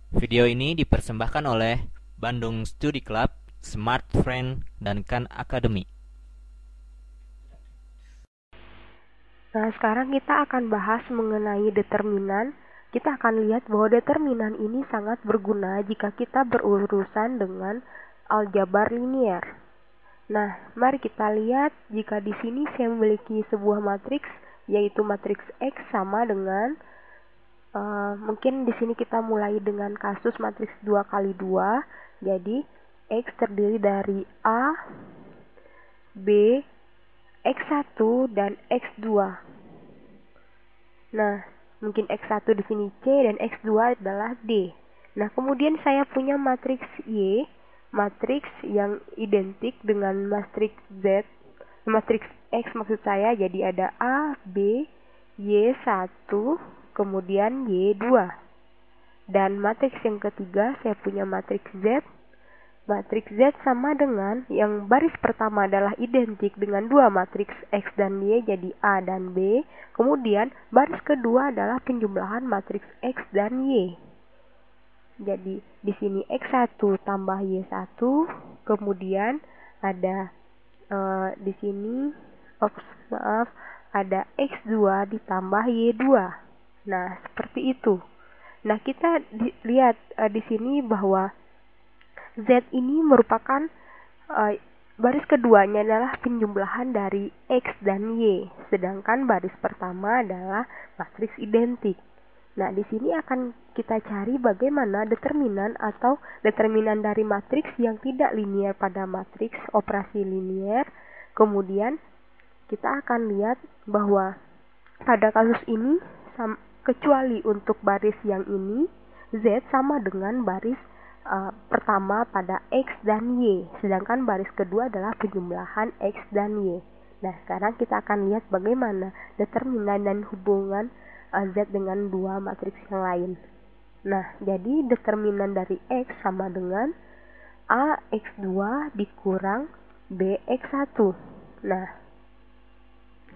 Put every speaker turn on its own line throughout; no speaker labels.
Video ini dipersembahkan oleh Bandung Study Club, Smart Friend, dan Khan Academy.
Nah, sekarang kita akan bahas mengenai determinan. Kita akan lihat bahwa determinan ini sangat berguna jika kita berurusan dengan aljabar linier. Nah, mari kita lihat jika di sini saya memiliki sebuah matriks, yaitu matriks X sama dengan mungkin di sini kita mulai dengan kasus matriks 2 kali 2. Jadi X terdiri dari A, B, X1 dan X2. Nah, mungkin X1 di sini C dan X2 adalah D. Nah, kemudian saya punya matriks Y, matriks yang identik dengan matriks Z, matriks X maksud saya. Jadi ada A, B, Y1, kemudian Y2. Dan matriks yang ketiga saya punya matriks Z. Matriks Z sama dengan yang baris pertama adalah identik dengan dua matriks X dan Y, jadi A dan B. Kemudian baris kedua adalah penjumlahan matriks X dan Y. Jadi di sini X1 tambah Y1, kemudian ada di sini ada X2 ditambah Y2. Nah, seperti itu. Nah, kita lihat di sini bahwa Z ini merupakan baris keduanya adalah penjumlahan dari X dan Y, sedangkan baris pertama adalah matriks identik. Nah, di sini akan kita cari bagaimana determinan atau determinan dari matriks yang tidak linier pada matriks operasi linier. Kemudian kita akan lihat bahwa pada kasus ini, kecuali untuk baris yang ini, Z sama dengan baris pertama pada X dan Y, sedangkan baris kedua adalah penjumlahan X dan Y. Nah, sekarang kita akan lihat bagaimana determinan dan hubungan Z dengan dua matriks yang lain. Nah, jadi determinan dari X sama dengan AX2 dikurang BX1. Nah,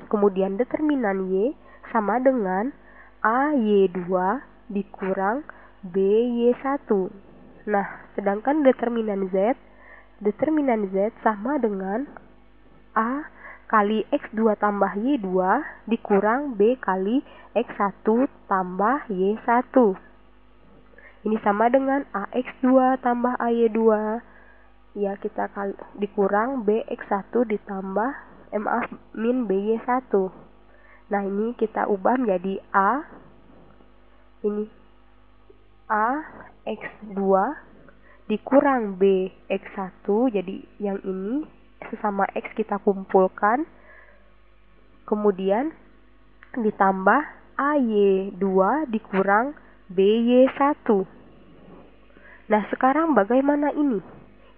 kemudian determinan Y sama dengan AY2 dikurang BY1. Nah, sedangkan determinan Z sama dengan A kali X2 tambah Y2 dikurang B kali X1 tambah Y1. Ini sama dengan AX2 tambah AY2. Ya, kita dikurang BX1 ditambah min BY1. Nah, ini kita ubah menjadi A. Ini A X2 dikurang B X1, jadi yang ini sesama X kita kumpulkan, kemudian ditambah AY2 dikurang BY1. Nah, sekarang bagaimana ini?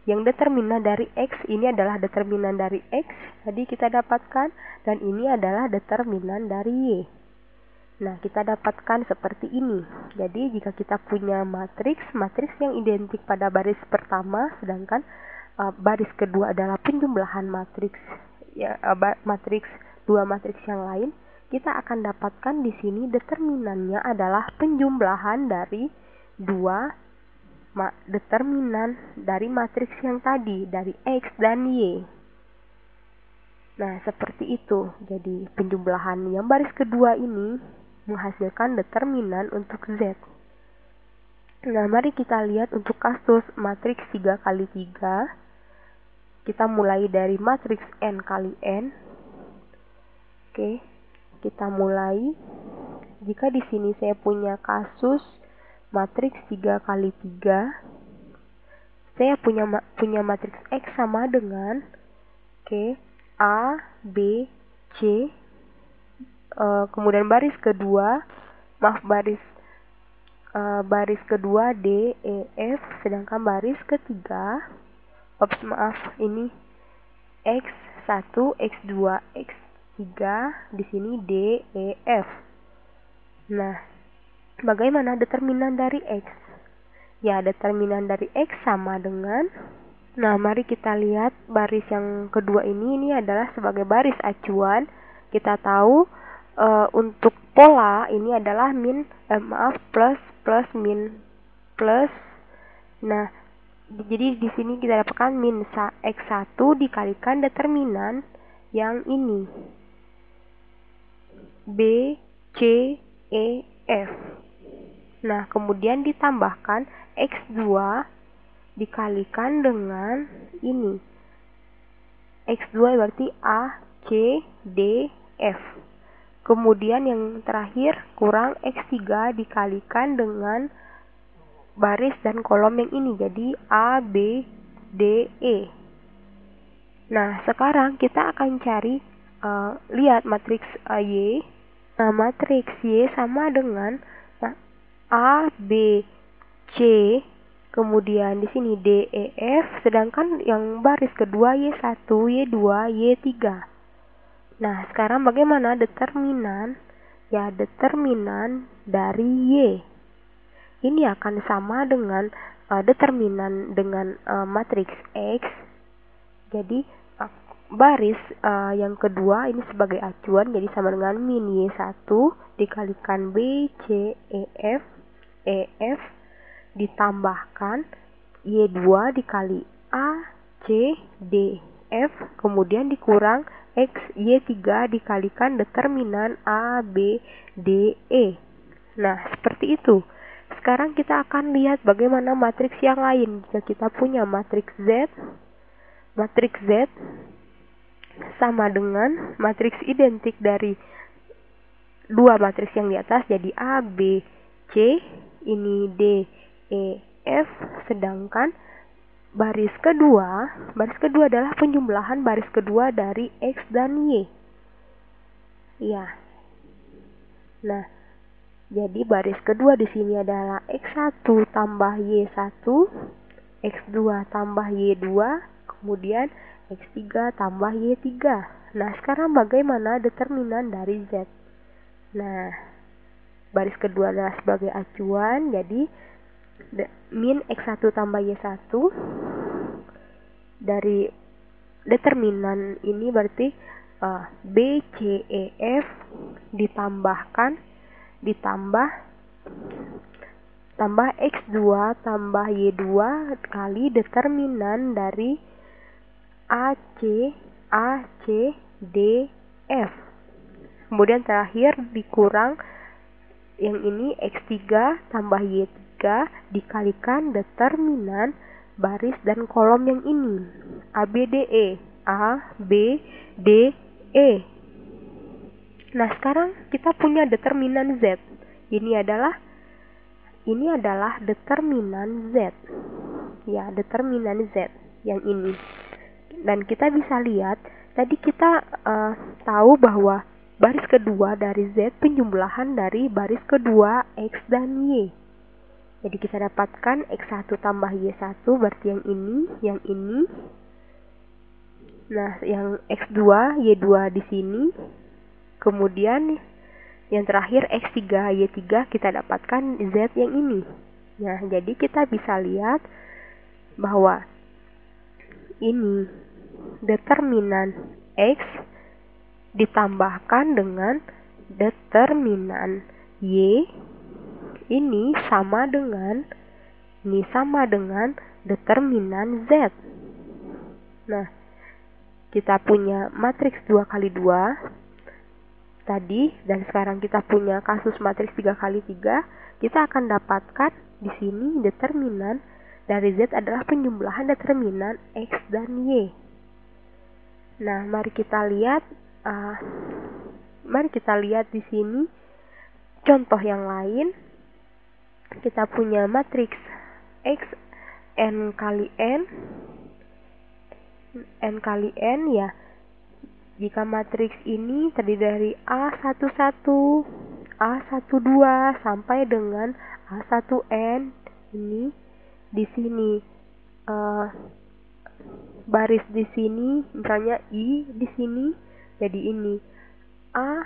Yang determinan dari X ini adalah determinan dari X tadi kita dapatkan, dan ini adalah determinan dari Y. Nah, kita dapatkan seperti ini. Jadi, jika kita punya matriks yang identik pada baris pertama, sedangkan baris kedua adalah penjumlahan matriks dua matriks yang lain, kita akan dapatkan di sini determinannya adalah penjumlahan dari dua determinan dari matriks yang tadi, dari X dan Y. Nah, seperti itu. Jadi, penjumlahan yang baris kedua ini menghasilkan determinan untuk Z. Nah, mari kita lihat untuk kasus matriks 3 kali 3. Kita mulai dari matriks N kali N. Oke, kita mulai. Jika di sini saya punya kasus matriks 3 kali 3, saya punya matriks X sama dengan A, B, C. Kemudian baris kedua D, E, F, sedangkan baris ketiga ini X1, X2, X3, di sini D, E, F. Nah, bagaimana determinan dari X? Ya, determinan dari X sama dengan, nah, mari kita lihat baris yang kedua ini adalah sebagai baris acuan. Kita tahu untuk pola ini adalah plus min plus, nah jadi di sini kita dapatkan min X1 dikalikan determinan yang ini, B, C, E, F. Nah, kemudian ditambahkan X2 dikalikan dengan ini. X2 berarti A, C, D, F. Kemudian yang terakhir kurang X3 dikalikan dengan baris dan kolom yang ini. Jadi A, B, D, E. Nah, sekarang kita akan cari, lihat matriks Y. Nah, matriks Y sama dengan A, B, C, kemudian di sini D, E, F, sedangkan yang baris kedua Y1, Y2, Y3. Nah, sekarang bagaimana determinan? Ya, determinan dari Y. Ini akan sama dengan determinan dengan matriks X. Jadi, baris yang kedua ini sebagai acuan, jadi sama dengan min Y1 dikalikan B, C, E, F ditambahkan Y2 dikali A, C, D, F, kemudian dikurang X, Y3 dikalikan determinan A, B, D, E. Nah, seperti itu. Sekarang kita akan lihat bagaimana matriks yang lain. Jika kita punya matriks Z sama dengan matriks identik dari dua matriks yang di atas, jadi A, B, C, ini D, E, F, sedangkan baris kedua adalah penjumlahan baris kedua dari X dan Y. Ya. Nah, jadi baris kedua di sini adalah X1 tambah Y1, X2 tambah Y2, kemudian X3 tambah Y3. Nah, sekarang bagaimana determinan dari Z? Nah, baris kedua adalah sebagai acuan, jadi min X1 tambah Y1 dari determinan ini berarti B, C, E, F ditambah X2 tambah Y2 kali determinan dari A, C, D, F. Kemudian terakhir dikurang yang ini X3 tambah Y3 dikalikan determinan baris dan kolom yang ini, A, B, D, E, A, B, D, E. Nah, sekarang kita punya determinan Z. Ini adalah determinan Z. Ya, determinan Z yang ini. Dan kita bisa lihat, tadi kita tahu bahwa baris kedua dari Z penjumlahan dari baris kedua X dan Y. Jadi kita dapatkan X1 tambah Y1 berarti yang ini. Nah, yang X2, Y2 di sini. Kemudian yang terakhir X3, Y3 kita dapatkan Z yang ini. Nah, jadi kita bisa lihat bahwa ini determinan X ditambahkan dengan determinan Y ini sama dengan determinan Z. Nah, kita punya matriks 2 kali 2 tadi, dan sekarang kita punya kasus matriks 3 kali 3. Kita akan dapatkan di sini determinan dari Z adalah penjumlahan determinan X dan Y. Nah, mari kita lihat di sini contoh yang lain. Kita punya matriks X n kali n ya. Jika matriks ini terdiri dari A11, A12 sampai dengan A1n, ini di sini baris di sini misalnya I di sini, jadi ini A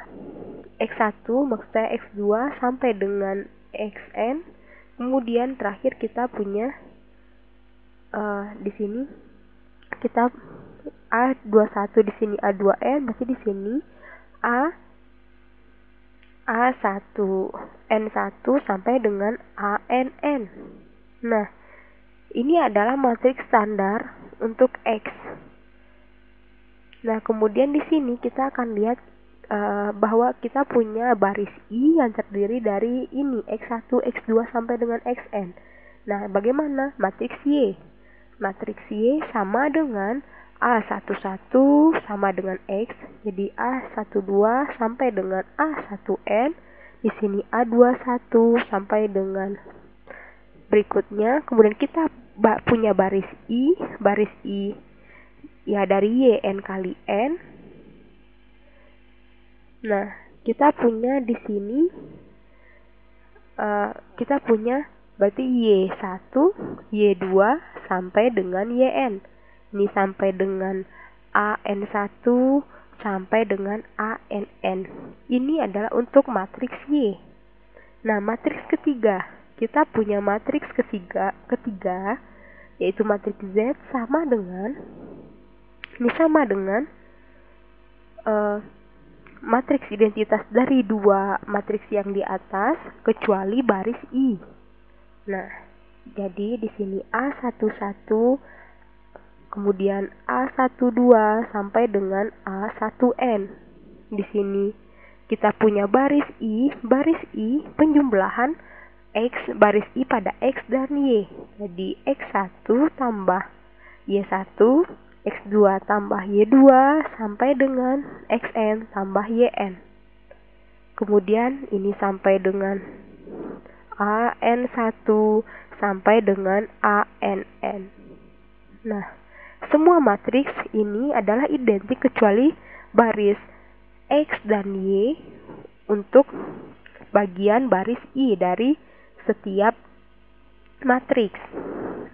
X1 maksudnya X2 sampai dengan Xn. Kemudian terakhir kita punya di sini kita A21 di sini A2n, berarti di sini A1 N1 sampai dengan ANN. Nah, ini adalah matriks standar untuk X. Nah, kemudian di sini kita akan lihat bahwa kita punya baris I yang terdiri dari ini X1, X2 sampai dengan Xn. Nah, bagaimana matriks Y? Matriks Y sama dengan A11 sama dengan X, jadi A12 sampai dengan A1n. Di sini A21 sampai dengan berikutnya. Kemudian kita punya baris I ya dari yn kali n. Nah, kita punya di sini kita punya berarti Y1, Y2 sampai dengan YN. Ini sampai dengan AN1 sampai dengan ANN. Ini adalah untuk matriks Y. Nah, matriks ketiga. Kita punya matriks ketiga yaitu matriks Z sama dengan matriks identitas dari dua matriks yang di atas kecuali baris I. Nah, jadi di sini A11 kemudian A12 sampai dengan A1n. Di sini kita punya baris I penjumlahan X, baris I pada X dan Y. Jadi X1 tambah Y1, X2 tambah Y2 sampai dengan Xn tambah Yn. Kemudian ini sampai dengan AN1 sampai dengan ANN. Nah, semua matriks ini adalah identik kecuali baris X dan Y untuk bagian baris I dari setiap matriks.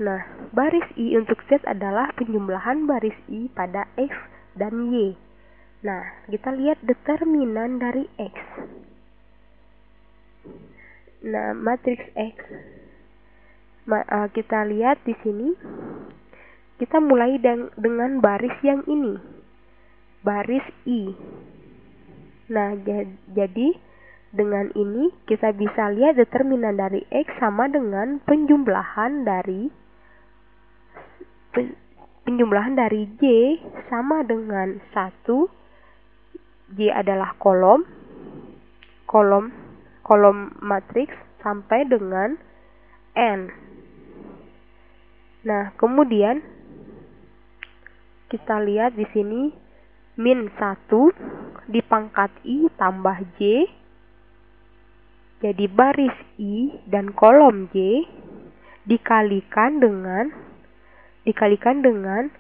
Nah, baris I untuk Z adalah penjumlahan baris I pada X dan Y. Nah, kita lihat determinan dari X. Nah, matriks X. Kita lihat di sini. Kita mulai dengan baris yang ini. Baris I. Nah, jadi dengan ini kita bisa lihat determinan dari X sama dengan penjumlahan dari J sama dengan 1. J adalah kolom matriks sampai dengan N. Nah, kemudian kita lihat di sini min 1 di pangkat I tambah J. Jadi baris I dan kolom J dikalikan dengan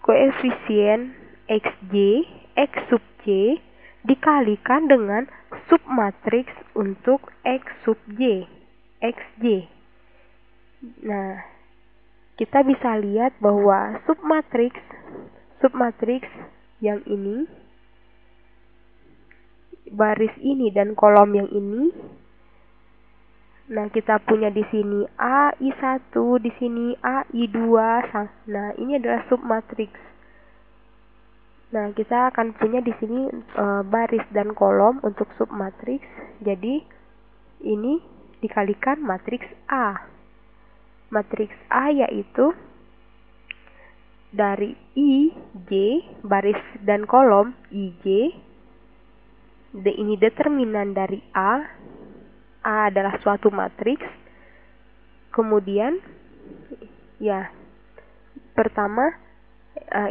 koefisien XJ, X sub J dikalikan dengan submatriks untuk X sub J, XJ. Nah, kita bisa lihat bahwa submatriks yang ini, baris ini dan kolom yang ini. Nah, kita punya di sini AI1, di sini AI2. Nah, ini adalah submatriks. Nah, kita akan punya di sini baris dan kolom untuk submatriks. Jadi, ini dikalikan matriks A. Matriks A yaitu dari IJ, baris dan kolom IJ. Ini determinan dari A. A adalah suatu matriks. Kemudian, ya, pertama,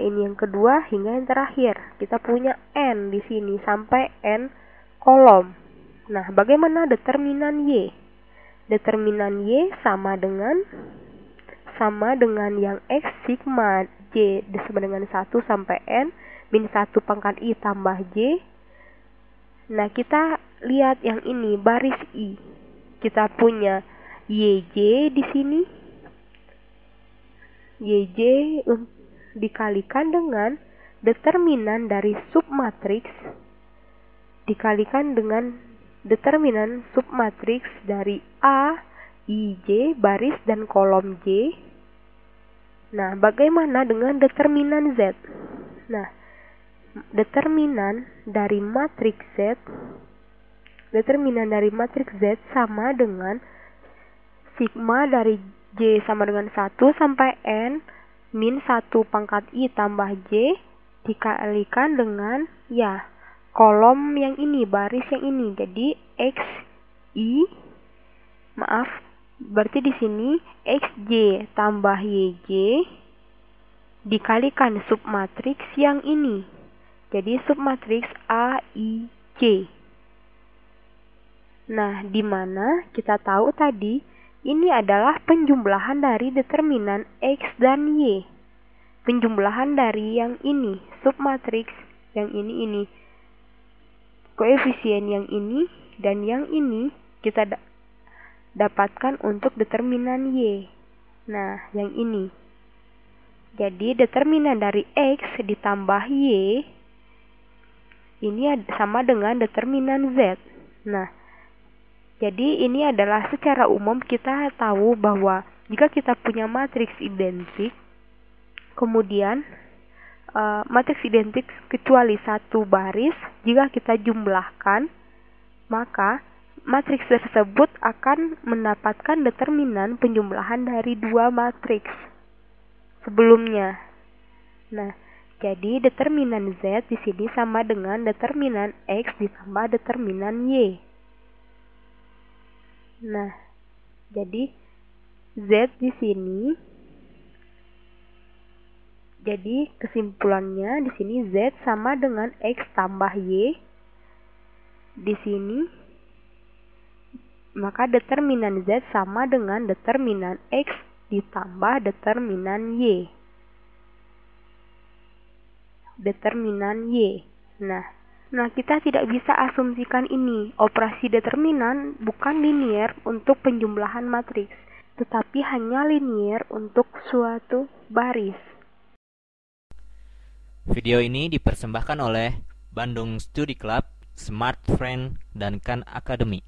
ini yang kedua hingga yang terakhir. Kita punya N di sini sampai N kolom. Nah, bagaimana determinan Y? Determinan Y sama dengan yang X sigma J sama dengan 1 sampai N min 1 pangkat I tambah J. Nah, kita lihat yang ini, baris I. Kita punya YJ di sini. YJ dikalikan dengan determinan dari submatriks dikalikan dengan determinan submatriks dari A, IJ, baris dan kolom J. Nah, bagaimana dengan determinan Z? Nah, determinan dari matriks Z sama dengan sigma dari J sama dengan 1 sampai N min 1 pangkat I tambah J dikalikan dengan ya kolom yang ini, baris yang ini. Jadi X I, maaf, berarti di sini XJ tambah YJ dikalikan submatriks yang ini. Jadi submatriks A I J. Nah, di mana kita tahu tadi ini adalah penjumlahan dari determinan X dan Y. Penjumlahan dari yang ini, submatriks yang ini. Koefisien yang ini dan yang ini kita dapatkan untuk determinan Y. Nah, yang ini. Jadi determinan dari X ditambah Y ini sama dengan determinan Z. Nah, jadi ini adalah secara umum kita tahu bahwa jika kita punya matriks identik, kemudian matriks identik kecuali satu baris, jika kita jumlahkan, maka matriks tersebut akan mendapatkan determinan penjumlahan dari dua matriks sebelumnya. Nah, jadi determinan Z di sini sama dengan determinan X ditambah determinan Y. Nah, jadi Z di sini, jadi kesimpulannya di sini Z sama dengan X tambah Y. Di sini, maka determinan Z sama dengan determinan X ditambah determinan Y. Determinan Y. Nah, kita tidak bisa asumsikan ini. Operasi determinan bukan linier untuk penjumlahan matriks, tetapi hanya linier untuk suatu baris.
Video ini dipersembahkan oleh Bandung Study Club, Smart Friend, dan Khan Academy.